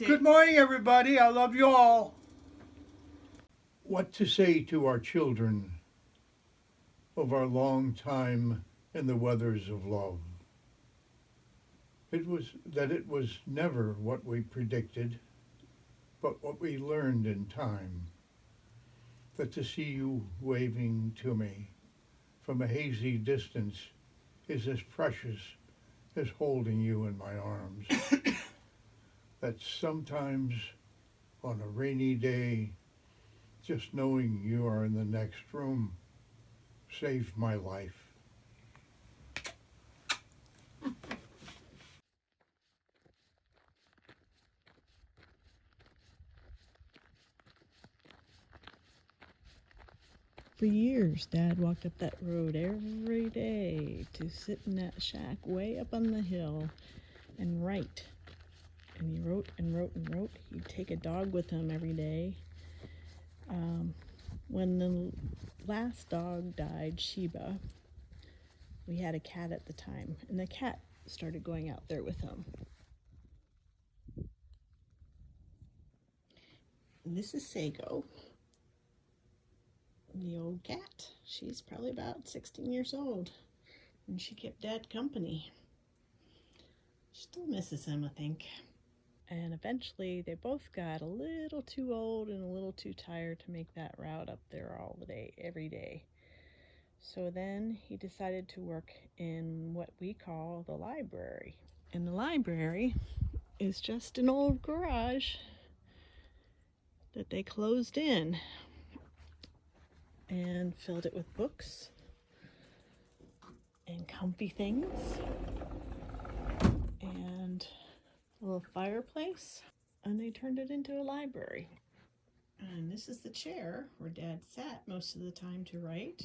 Good morning, everybody. I love you all. What to say to our children of our long time in the weathers of love? It was never what we predicted, but what we learned in time. That to see you waving to me from a hazy distance is as precious as holding you in my arms. That sometimes on a rainy day, just knowing you are in the next room saved my life. For years, Dad walked up that road every day to sit in that shack way up on the hill and write. And he wrote and wrote and wrote. He'd take a dog with him every day. When the last dog died, Sheba, we had a cat at the time, and the cat started going out there with him. And this is Sago, the old cat. She's probably about 16 years old, and she kept Dad company. She still misses him, I think. And eventually they both got a little too old and a little too tired to make that route up there all the day, every day. So then he decided to work in what we call the library. And the library is just an old garage that they closed in and filled it with books and comfy things and a little fireplace, and they turned it into a library. And this is the chair where Dad sat most of the time to write.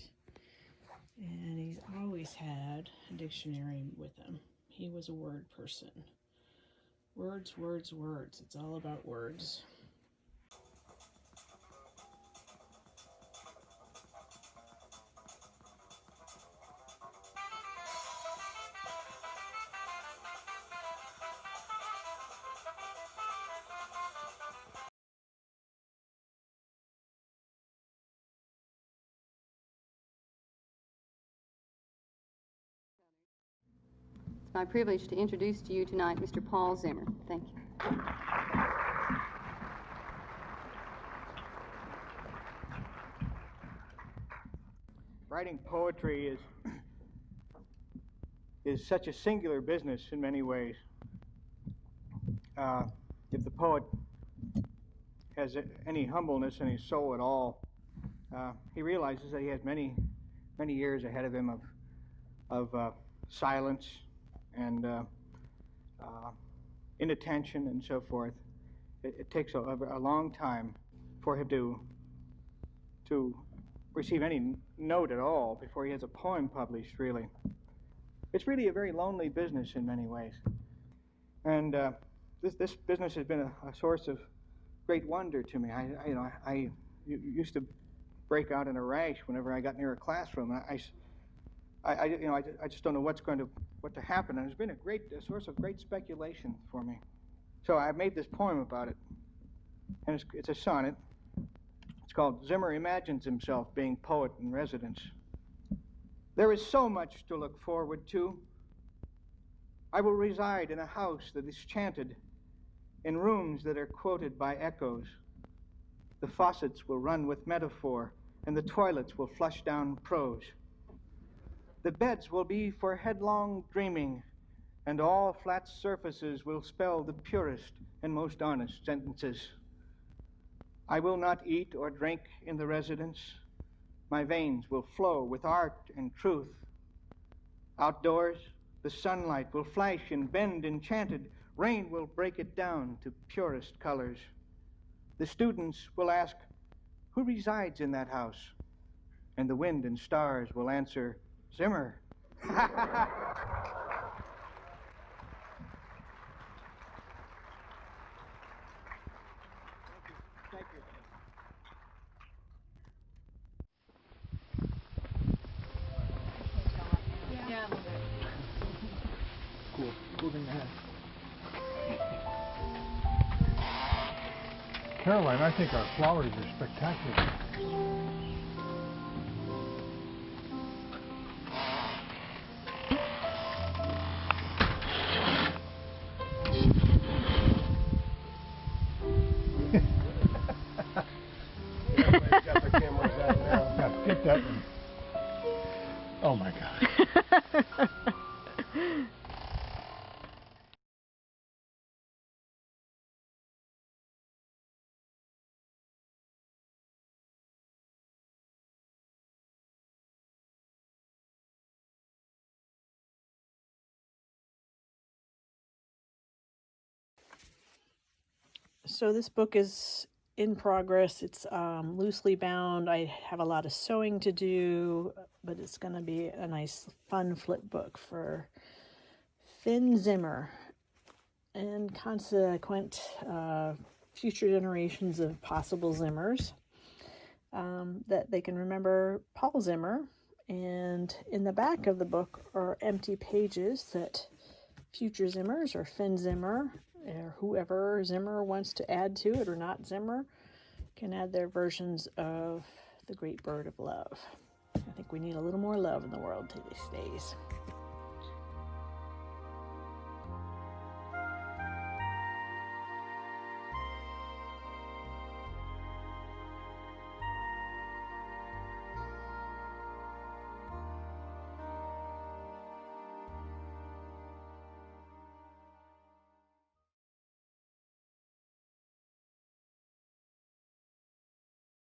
And he's always had a dictionary with him. He was a word person. Words, words, words. It's all about words. It's my privilege to introduce to you tonight Mr. Paul Zimmer. Thank you. Writing poetry is such a singular business in many ways. If the poet has any humbleness in his soul at all, he realizes that he has many years ahead of him of silence and inattention and so forth. It takes a long time for him to receive any note at all before he has a poem published, really. It's really a very lonely business in many ways. And this business has been a source of great wonder to me. I used to break out in a rash whenever I got near a classroom. I just don't know what to happen. And it's been a source of great speculation for me. So I made this poem about it, and it's a sonnet. It's called "Zimmer Imagines Himself Being Poet in Residence." There is so much to look forward to. I will reside in a house that is chanted, in rooms that are quoted by echoes. The faucets will run with metaphor, and the toilets will flush down prose. The beds will be for headlong dreaming, and all flat surfaces will spell the purest and most honest sentences. I will not eat or drink in the residence. My veins will flow with art and truth. Outdoors, the sunlight will flash and bend enchanted. Rain will break it down to purest colors. The students will ask, "Who resides in that house?" And the wind and stars will answer, "Zimmer." Thank you. Yeah, a little bit. Cool thing to have. Caroline, I think our flowers are spectacular. Everybody's got their cameras out now. Yeah, get that one. Oh my God. So this book is in progress. It's loosely bound. I have a lot of sewing to do, but it's going to be a nice, fun flip book for Finn Zimmer and consequent future generations of possible Zimmers, that they can remember Paul Zimmer. And in the back of the book are empty pages that future Zimmers or Finn Zimmer or whoever Zimmer wants to add to it or not Zimmer can add their versions of The Great Bird of Love. I think we need a little more love in the world these days.